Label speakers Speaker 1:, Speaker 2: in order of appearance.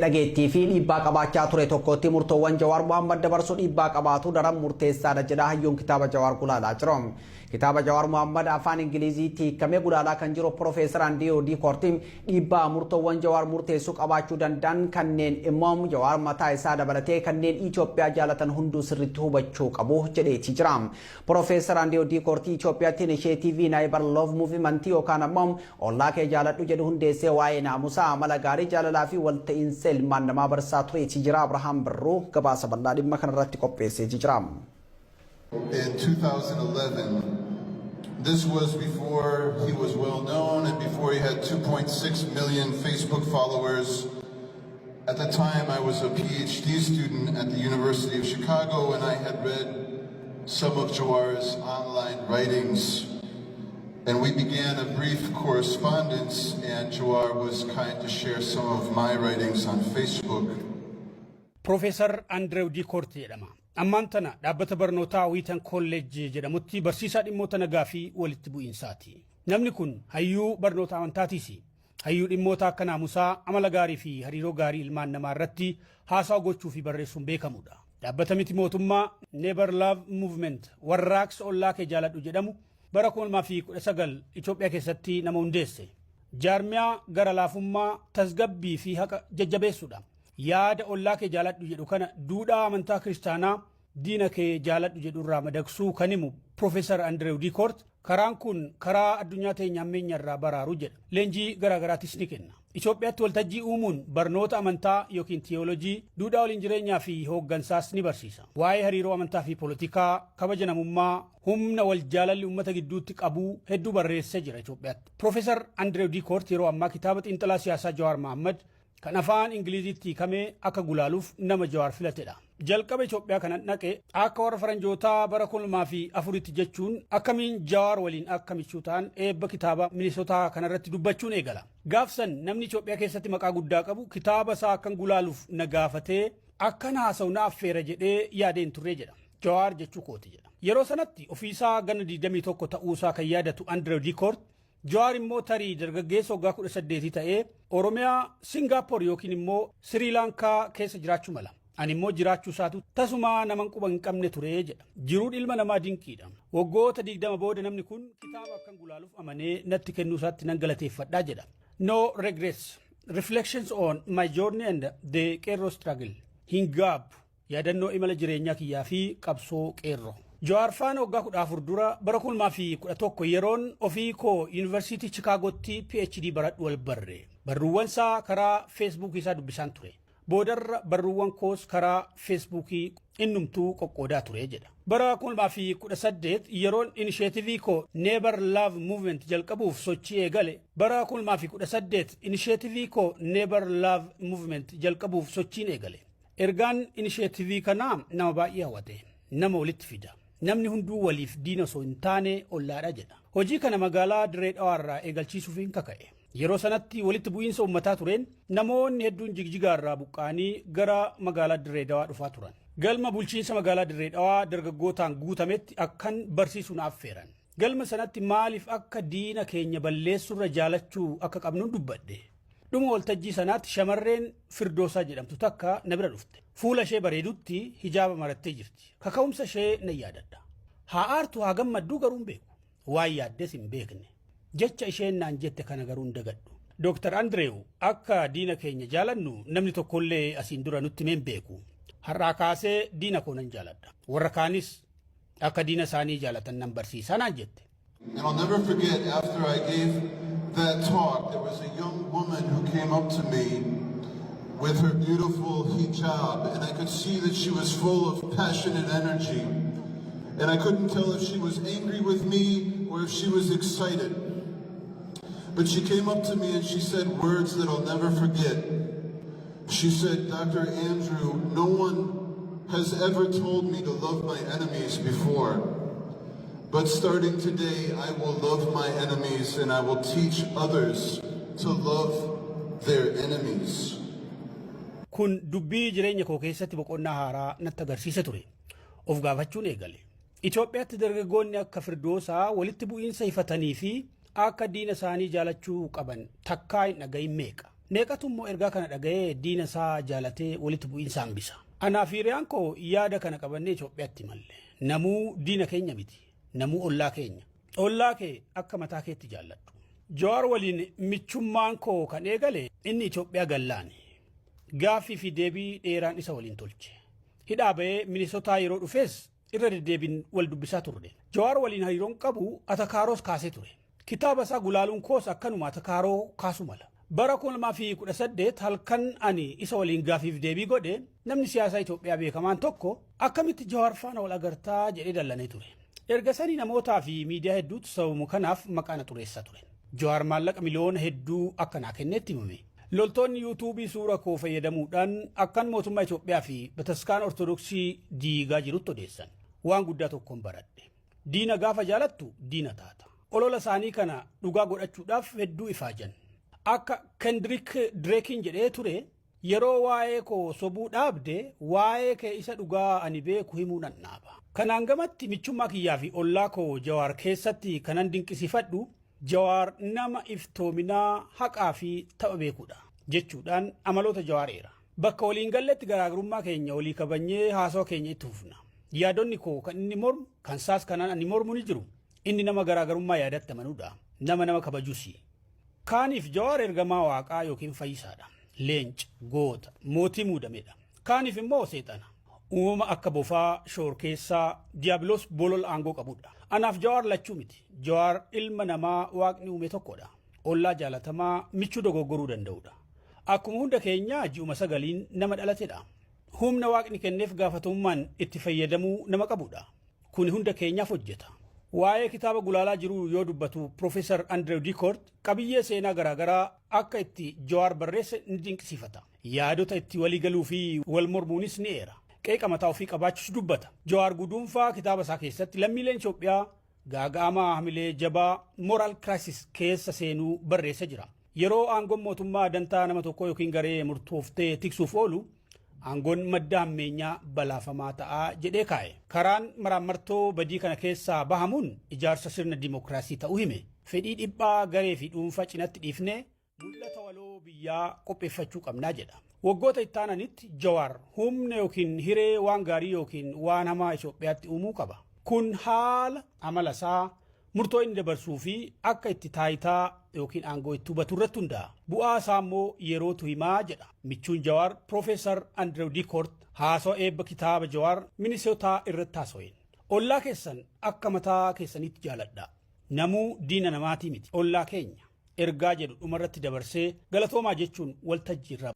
Speaker 1: Dhageettii fi dhiibbaa qabaachaa ture tokkotti murtoowwan Jawaar Mohaammed dabarsuun dhiibbaa qabaatu daran murteessaadha jedha hayyoon kitaaba Jawaar gulaalaa jiru. Kitaaba Jawaar Mohaammed afaan Ingiliziitti hiikamee gulaalaa kan jiru Profeesar Andrew D. Kortim dhiibbaa murtoowwan Jawaar murteessuu qabaachuu danda'an kanneen immoo Jawaar mataa isaa dabalatee kanneen Itoophiyaa jaalatan hunduu sirriitti hubachuu qabu jedheetii jira. Profeesar Andrew D. Kortim Itoophiyaatti initiative Neighbor Love Movement yookaan ammoo ollaa kee jaaladhu jedhu hundeessee waa'ee naamusaa amala gaarii jaalalaa fi walta'iinsa ilmaan namaa barsaa ture jira. Abrahaam Birruu gabaasa bal'aa dhimma kanarratti qopheessee jira.
Speaker 2: In 2011, this was before he was well known and before he had 2.6 million Facebook followers. At the time, I was a PhD student at the University of Chicago, and I had read some of Jawar's online writings. And we began a brief correspondence, and Jawar was kind to share some of my writings on Facebook.
Speaker 3: Professor Andrew D. Kortim jedhama. Ammaan tana dhaabbata barnootaa Wheaton College jedhamutti barsiisaa dhimmoota nagaa fi walitti bu'iinsaati. Namni kun hayyuu barnoota amantaatiisi. Hayyuu dhimmoota akka naamusaa, amala gaarii fi hariiroo gaarii ilmaan namaa irratti haasaa gochuu fi barreessuun beekamudha. Dhaabbata miti mootummaa Neighbor Love Movement warraaqsa ollaa kee jaaladhu jedhamu bara 2019 Itoophiyaa keessatti nama hundeesse. Jaarmiyaa gara laafummaa tasgabbii fi haqa jajjabeessuudha. Yaada ollaa kee jaaladhu jedhu kana duudhaa amantaa kiristaanaa diina kee jaaladhu jedhu irraa madagsuu kan himu Profeesar Andrew D. Kortim karaan kun karaa addunyaa teenya ammeenya irraa baraaru jedha. Leenjii garaagaraatis ni kenna. Itoophiyaatti waltajjii uumuun barnoota amantaa yookiin tiyoolojii, duudhaa waliin jireenyaa fi hooggansaas ni barsiisa. Waa'ee hariiroo amantaa fi poolitikaa, kabaja namummaa, humna wal jaalalli uummata gidduutti qabuu hedduu barreessee jira Itoophiyaatti. Profeesar Andrew D. Kortim yeroo ammaa kitaaba xiinxalaa siyaasaa Jawaar Mohaammed kan afaan Ingiliziitti hiikamee akka gulaaluuf nama Jawaar filatedha. Jalqaba Itoophiyaa kanan dhaqe akka warra faranjootaa bara 2004 jechuun akkamiin Jawaar waliin akka michuu ta'an eebba kitaaba Minisootaa kanarratti dubbachuun eegala. Gaafsan namni Itoophiyaa keessatti maqaa guddaa qabu kitaaba isaa akkan gulaaluuf na gaafatee akkan haasa'u na affeera jedhee yaadeen turre jedha. Jawaar jechuu kooti jedha. Yeroo sanatti ofiisaa gana 21 ta'uusaa kan yaadatu Andrew D. Kortim Jawaar immoo tarii dargaggeessa waggaa 18 ta'ee Oromiyaa, Singaappoor yookiin immoo Sri Lankaa keessa jiraachuu mala. Ani immoo jiraachuu isaatu tasuma naman quba hin qabne ture jedha. Jiruun ilma namaa dinqiidha. Waggoota 20 booda namni kun kitaaba akkan gulaaluuf amanee natti kennuu isaatti nan galateeffadhaa jedha. No regrets. Reflections on my journey and the Qeerroo struggle. Hin gaabbu. Yaadannoo imala jireenyaa kiyyaa fi qabsoo qeerroo. Jawaar faana waggaa 14 dura bara 2011 yeroon ofii koo Yuunivarsiitii Chicaagootti PhD baradhu wal barre. Barruuwwan isaa karaa Facebook isaa dubbisaan ture. Boodarra barruuwwan koos karaa Facebook innumtuu qoqqoodaa ture jedha. Bara 2018 yeroon initiative koo Neighbor Love Movement jalqabuuf sochii eegale. Bara 2018 initiative koo Neighbor Love Movement jalqabuuf sochiin eegale. Ergaan initiative kanaa nama baay'ee hawwate. Nama walitti fida. Namni hunduu waliif diina osoo hin taane ollaadha jedha. Hojii kana magaalaa Dirree Dhawaarraa eegalchiisuuf hin kaka'e. Yeroo sanatti walitti bu'iinsa uummataa tureen namoonni hedduun Jigjigaa irraa buqqaanii gara magaalaa Dirree Dhawaa dhufaa turan. Galma bulchiinsa magaalaa Dirree Dhawaa dargaggootaan guutametti akkan barsiisuun affeeran. Galma sanatti maaliif akka diina keenya balleessurra jaalachuu akka qabnuun dubbadhe. Dhuma waltajjii sanaatti shamarreen Firdoosaa jedhamtu takka na bira dhufte. Fuula ishee bareedutti hijaaba marattee jirti. Kaka'umsa ishee nan yaadadha. Haa aartu haa gammadduu garuu hin beeku. Waan yaaddes hin beekne. Jecha isheen naan jette kana garuu hin dagadhu. Dr. Andrew akka diina keenya jaalannu namni tokkollee asiin dura nutti hin beeku. Har'aa kaasee diina koo nan jaaladha. Warra kaanis akka diina isaanii jaalatan nan barsiisa naan jette.
Speaker 2: And I'll never forget, after I gave that talk, there was a young woman who came up to me with her beautiful hijab, and I could see that she was full of passion and energy. And I couldn't tell if she was angry with me or if she was excited. But she came up to me and she said words that I'll never forget. She said, Dr. Andrew, no one has ever told me to love my enemies before. But starting today, I will love my enemies and I will teach others to love their enemies.
Speaker 3: Kun dubbii jireenya koo keessatti boqonnaa haaraa natti agarsiisa ture. Of gaafachuun eegale. Itoophiyaatti dargaggoonni akka Firdoosaa walitti bu'iinsa ifatanii fi akka diina isaanii jaalachuu qaban takkaa hin dhagahin meeqa. Neeqatummoo ergaa kana dhaga'ee diina isaa jaalatee walitti bu'iinsa hambisa. Anaaf hiriyaan koo yaada kana qabannee Itoophiyaatti malle. Namuu diina keenya miti. Namuu ollaa keenya. Ollaa kee akka mataa keetti jaalladhu. Jawaar waliin michummaan koo kan eegale inni Itoophiyaa gallaani. Gaaffii fi deebii dheeraan isa waliin tolche. Hidhaa ba'ee Minisootaa yeroo dhufees irra deddeebiin wal dubbisaa turre. Jawaar waliin hariiroon qabu Atakaaroos kaasee ture. Kitaaba isaa Gulaaluun koos akkanuma Atakaaroo kaasu mala. Bara 2018 halkan ani isa waliin gaaffiif deebii godhe namni siyaasaa Itoophiyaa beekamaan tokko akkamitti Jawaar faana wal agartaa jedhee dallanee ture. Erga sanii namootaa fi miidiyaa hedduutu sababu kanaaf maqaa xureessaa ture. Jawaar maallaqa miliyoona hedduu akka naa kennetti himame. Loltoonni yuutuubii suura koo fayyadamuudhaan akkan mootummaa Itoophiyaa fi Bataskaan Ortodoksii diigaa jirutti odeessan. Waan guddaa tokkoon baradhe. Diina gaafa jaalattu diina taata. Olola isaanii kana dhugaa godhachuudhaaf hedduu ifaajan. Akka Kendrick Drakein jedhee ture yeroo waa'ee koo sobuu dhaabde waa'ee kee isa dhugaa ani beeku himuu nan dhaaba. Kanaan gamatti michummaa kiyyaa fi ollaa koo Jawaar keessatti kanan dinqisiifadhu Jawaar nama iftoominaa haqaa fi tapha beekudha jechuudhaan amaloota Jawaareera. Bakka waliin galletti garaagarummaa keenya walii kabanyee haasawaa keenya itti fufna. Yaadonni koo kan inni mormu kan saas kanaan ani mormu ni jiru. Inni nama garaagarummaa yaadatti amanuudha. Nama kabajuusi. Kaaniif Jawaar ergamaa waaqaa yookiin fayyisaadha. Leenca, goota, mootii muudamedha. Kaaniif immoo seexana. Uumama akka bofaa, shoorkeessaa, diiyaabiloos bolol aangoo qabudha. Anaaf Jawaar lachuu miti. Jawaar ilma namaa waaqni uume tokkodha. Ollaa jaalatamaa michuu dogoggoruu danda'udha. Akkuma hunda keenya ji'uma 9 nama dhalatedha. Humna waaqni kenneef gaafatamummaan itti fayyadamuu nama qabudha. Kun hunda keenyaaf hojjeta. Waa'ee kitaaba gulaalaa jiru yoo dubbatu Profeesar Andrew Dikoort qabiyyee seenaa garaagaraa akka itti Jawaar barreesse ni dinqisiifata. Yaadota itti walii galuu fi wal mormuunis ni eera. Qeeqa mataa ofii qabaachuus dubbata. Jawaar guduunfaa kitaaba isaa keessatti lammiileen Itoophiyaa gaaga'amaa hamilee jabaa moral crisis keessa seenuu barreessa jira. Yeroo aangoon mootummaa dantaa nama tokko yookiin garee murtooftee tiksuuf oolu aangoon madda hammeenyaa balaafamaa ta'aa jedhee kaa'e. Karaan maraamartoo badii kana keessaa bahamuun ijaarsa sirna dimookiraasii ta'uu hime. Fedhii dhiphaa garee fi dhuunfaa cinatti dhiifnee mul'ata waloo biyyaa qopheeffachuu qabnaa jedha. Waggoota itti aananitti Jawaar humna yookiin hiree waan gaarii yookiin waan hamaa Itoophiyaatti uumuu qaba. Kun haala amala isaa murtoo inni dabarsuu fi akka itti taayitaa yookiin aangoo itti hubatu irratti hundaa'a. Bu'aa isaa immoo yerootu himaa jedha. Michuun Jawaar Profeesar Andrew Dikoort haasawaa eebba kitaaba Jawaar Minisootaa irratti haasaween. Ollaa keessan akka mataa keessanitti jaaladha. Namuu diina namaatii miti. Ollaa keenya ergaa jedhu dhumarratti dabarsee galatoomaa jechuun waltajjii irraa